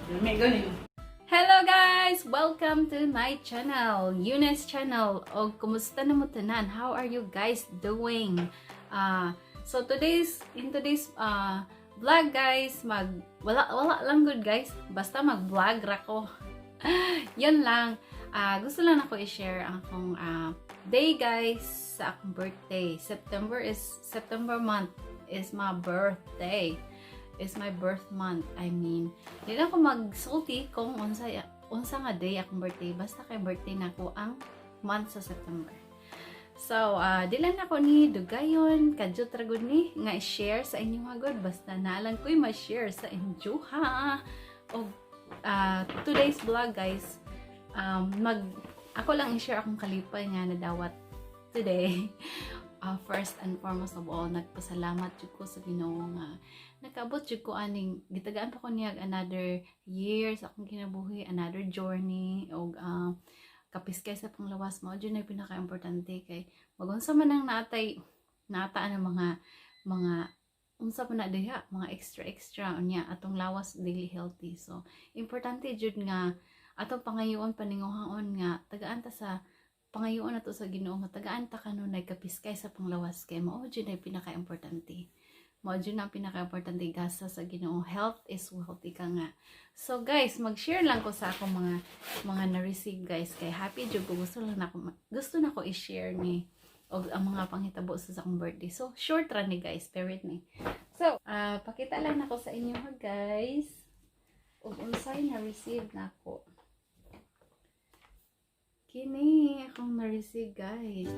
Hello guys! Welcome to my channel, Eunice channel. O kumusta na mo tanan? How are you guys doing? So in today's vlog guys, wala lang good guys. Basta mag-vlog ra ko. Yan lang. Gusto lang ako i-share ang akong day guys sa akong birthday. September month is my birthday. Is my birth month. I mean, di na ako mag-sulti kung unsa nga day akong birthday. Basta kay birthday na ako ang month sa September. So, di lang ako ni dugayon, kadyo tragod ni nga i-share sa inyo hagod. Basta naalan ko'y ma-share sa inyo ha. O, today's vlog guys, ako lang i-share akong kalipay nga na dawat today. First and foremost of all, nagpasalamat jud ko sa Ginoo nga nakaabot jud ko aning gitagaan pa ko niya another years akong kinabuhi, another journey og kapiskay sa panglawas mo jud na pinaka-importante kay magunsa man ang nataan ang mga unsa pa na diha mga extra unya atong lawas daily healthy. So importante jud nga atong pangayoon paninguhaon nga tagaan ta sa pangayoon nato sa Ginoo nga tagaan ta kanunay kapiskay sa panglawas kay mao jud ay pinaka-importante. Mao jud ang pinaka-importante gasa sa Ginoo. Health is wealth ika nga. So guys, mag-share lang ko sa akong mga na-receive guys kay happy jud ko gusto na ko i-share ni og ang mga panghitabo sa akong birthday. So short ra ni guys, bear with me. So, pakita lang nako sa inyo ha guys. Og unsay na-receive nako. Kini akong na-receive guys.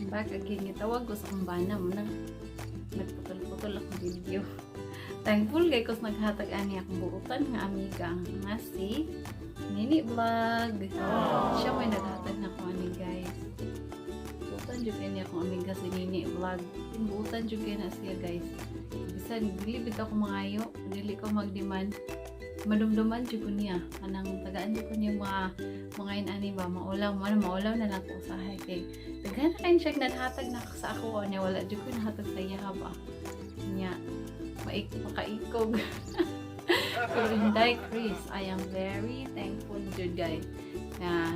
Back again, itawag ko sa akong bana mo na nagputol-putol akong video. Thankful kay kos naghatag ani akong buutan nga amiga nga si Nene vlog. Siya may naghatag na ko ani guys. Buutan jud kay niya akong amiga si Nene vlog. Buutan jud kay na siya guys. Bisan dili bitaw ko mangayo, dili ko magdemand. Madumduman jud ko niya kanang tagaan jud ko niya mga inani ba maulaw na lang ko usahay kay daghan na kayo siya naghatag na sa ako niya wala jud ko nahatag sa iya ba niya makaikog. So Inday Chris, I am very thankful jud guys na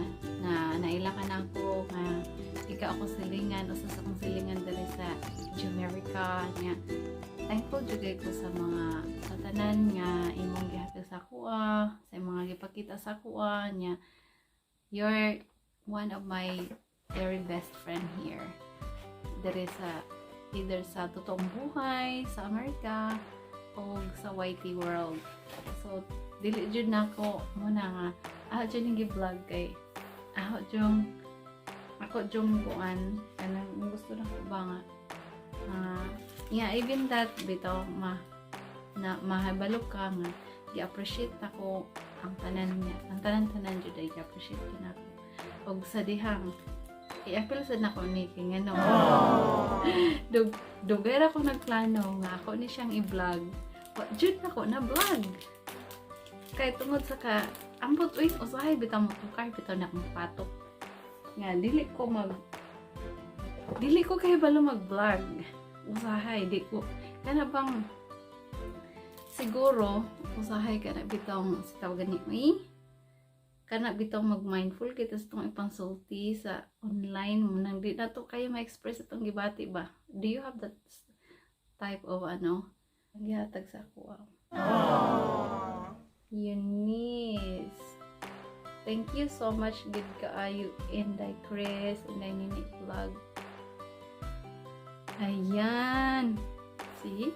nailakan ako nga ikaw ako silingan usa sa akong silingan diri sa Jamaica niya. Thankful jud ko sa mga tanan nga imong gihatag sa kuha, sa mga gipakita sa kuha niya. You're one of my very best friend here. There is either sa totoong buhay sa Amerika o sa YT world. So dili jud nako muna nga jud ning gi-vlog kay ako jung kuan kanang gusto na ko ba nga yeah, even that bitaw mahabalo ka nga gi-appreciate ako ang tanan niya. Ang tanan jud ay gi-appreciate ko nako. Og sa dihang i-appeal sad nako ni kay ngano. Dugay ra ko nagplano nga ako ni siyang i-vlog. Wa jud nako na vlog. Kay tungod sa ka ambot usahay bitaw mo tukar bitaw na akong patok. Nga dili ko kay balo mag-vlog. Usahay di ko kana bang siguro usahay kana bitong sa tawagan ni kana bitong mag-mindful kita sa itong ipangsulti sa online mo nang di na to kayo ma-express itong gibati ba. Do you have that type of gihatag sa ako? Eunice, thank you so much gid kaayo Inday Chris, Inday Nene vlog. Ayan. See?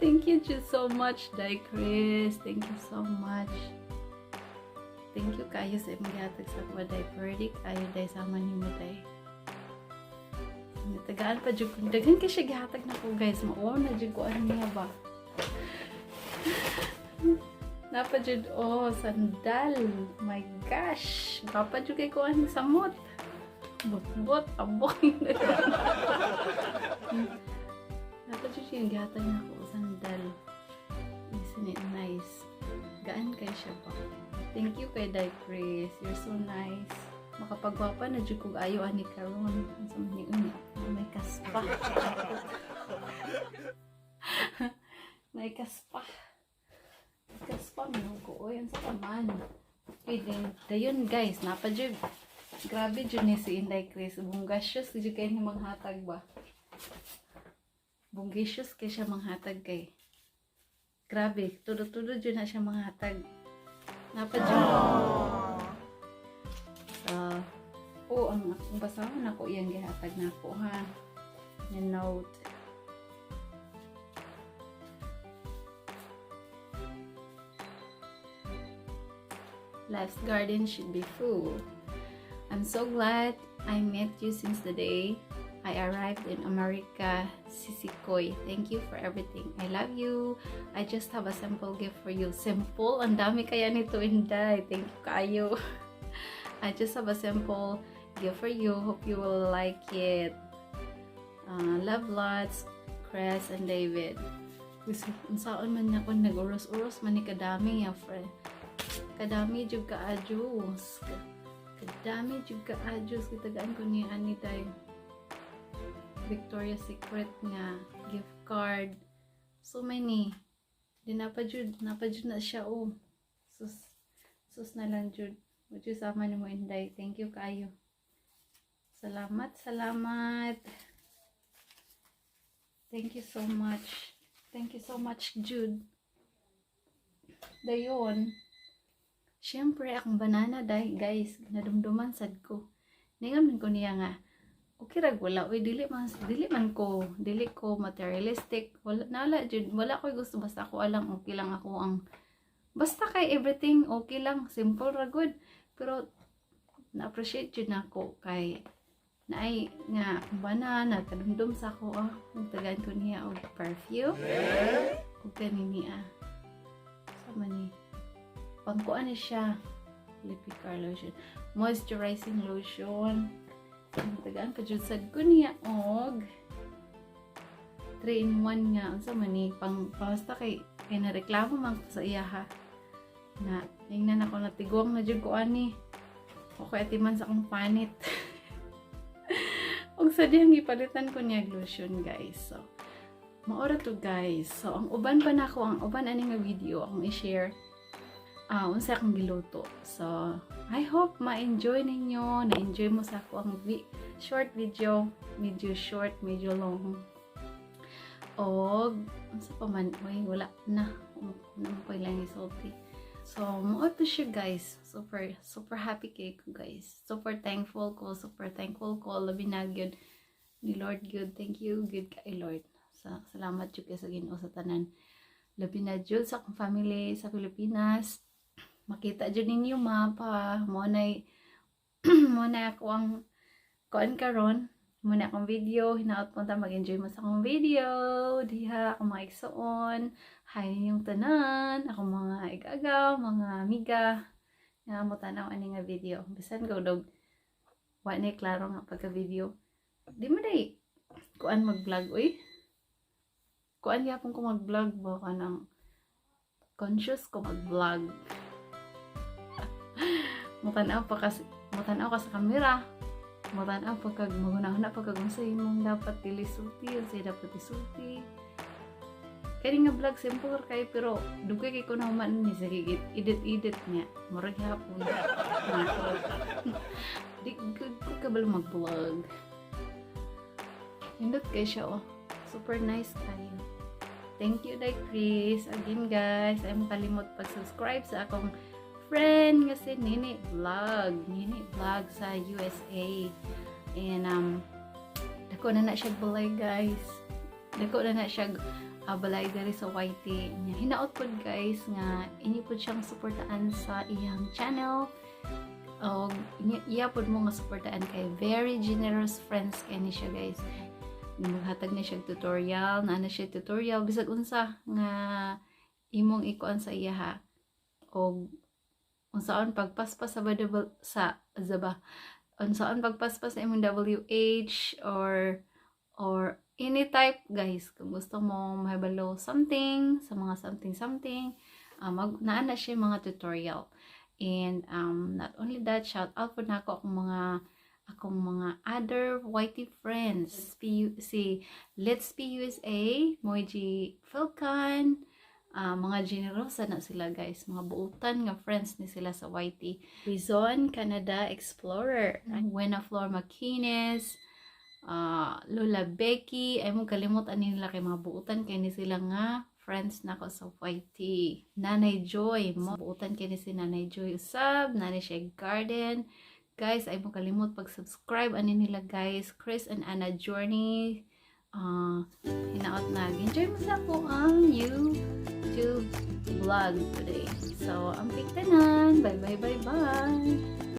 Thank you so much, Day Chris. Thank you so much. Thank you kayo sa imong gihatag sa kuha day verdict. Ayo day sama nimo day. Natagaan pa jud daghan kay siya gihatag na ko guys. Mao na jud ko niya ba. Napa jud sandal. My gosh. Papa jud kay ko ani samot. Bot aboy. Napa jud siya gihatag na ko sandal. Isn't it nice? Gaan kay siya pa. Thank you kay Day Chris. You're so nice. Makapagwapa na jud kog ayo ani karon. Unsa man ni may kaspa. May kaspa. spam ko. Oy, ang sa kaman. Okay, dayon guys, napadjud. Grabe jud ni si Inday Chris. Bunggasyos jud kay ni manghatag ba. Bunggasyos kay siya manghatag kay. Grabe, tudo-tudo jud na siya manghatag. Napadjud. Ang basahon ako iyang gihatag nako ha. Yung note. Life's garden should be full. I'm so glad I met you since the day I arrived in America, Sisikoy. Thank you for everything. I love you. I just have a simple gift for you. Simple? Ang dami kaya nito, Inday. Thank you kayo. I just have a simple gift for you. Hope you will like it. Love lots, Chris and David. Unsaon man niya kung nag-uros-uros man ni kadami ya, friend. Kadami jud ka ajus. Kadami jud ka ajus kitagaan ko ni Anitay. Victoria's Secret nga gift card. So many. Di napajud na siya oh. Sus na lang jud. Would you sama ni mo Inday? Thank you kayo. Salamat. Thank you so much. Thank you so much, Jude. Dayon. Siyempre, akong banana dahil guys, nadumduman sad ko. Ningon ko niya nga, okay rag wala, uy, dili ko materialistic, wala ko gusto, basta ako alang, okay lang ako ang, basta kay everything, okay lang, simple ra good, pero, na-appreciate yun ako, kay, naay nga, banana, kadumdum sa ako, tagaan ko niya, perfume, kung kanini, sama ni, pangkuan ni siya, lippy care lotion, moisturizing lotion, tagaan pa jud sad ko niya og 3-in-1 nga unsa man ni basta kay nareklamo man ko sa iya ha na ingnan ako natigwang na jud ko ani okay atiman sa akong panit og sa dihang gipalitan ko niya lotion guys. So maora to guys. So ang uban pa nako, ang uban ani nga video akong i-share unsa akong giluto. So I hope ma-enjoy ninyo, na-enjoy mo sa ako ang short video, medyo short, medyo long. O unsa pa man, wala na ko lang isulti. So mo to siya guys. Super happy kay ko guys. Super thankful ko labi na gyud ni Lord gyud. Thank you gyud kay Lord. Salamat jud kay sa Ginoo sa tanan. Labi na jud sa akong family sa Pilipinas. Makita dyan ninyo mapa, mo na ako ang kuan karon, mo na akong video, hinaot punta mag-enjoy mo sa akong video, diha akong mga igsoon, hi ninyong tanan, akong mga igagaw, mga amiga, nga mo tanaw ani nga video, bisan ko dog, wa na klaro nga pagka-video, di mo day, kuan mag-vlog, uy, kuan yapon ko mag-vlog, ba ka ng conscious ko mag-vlog, mutanaw ka sa camera, mutanaw pa kag maghuna-huna pa kag unsay imong dapat isulti, unsay dapat isulti. Kaya nga vlog simple kay pero dugay kay kuno man ni sa edit niya. Murag hapon. Di good ka ba mag-vlog. Indot kay siya super nice kayo. Thank you Day Chris. Again guys, ay mo kalimot pag-subscribe sa akong friend nga si Nene vlog sa USA. And dako na siya balay guys. Dako na siya balay diri sa YT. Hinaot pod guys nga ini pod siyang suportaan sa iyang channel. Og iya pod mo nga suportaan kay very generous friends kay ni siya guys. Maghatag na siya tutorial, na siya tutorial bisag unsa nga imong ikuan sa iya ha. Og unsaon pagpaspas sa unsaon pagpaspas sa imong WH or any type guys kung gusto mo mahibalo something sa mga something naa na siya mga tutorial. And not only that, shout out po na ako akong mga other YT friends si Let's Be USA, Moji Falcon, mga generosa na sila guys, mga buutan nga friends ni sila sa YT. Quezon, Canada Explorer, Buena Flor Makines, Lola Becky, ay mo kalimot ani nila kay mga buutan kay ni sila nga friends nako sa YT. Nanay Joy, mo buutan kay ni si Nanay Joy usab, Nanay Shea Garden. Guys, ay mo kalimot pag-subscribe ani nila guys. Chris and Anna Journey. Hinaot na. Enjoy mo sa po ang YouTube vlog today. So, ang piktanan. Bye bye bye bye.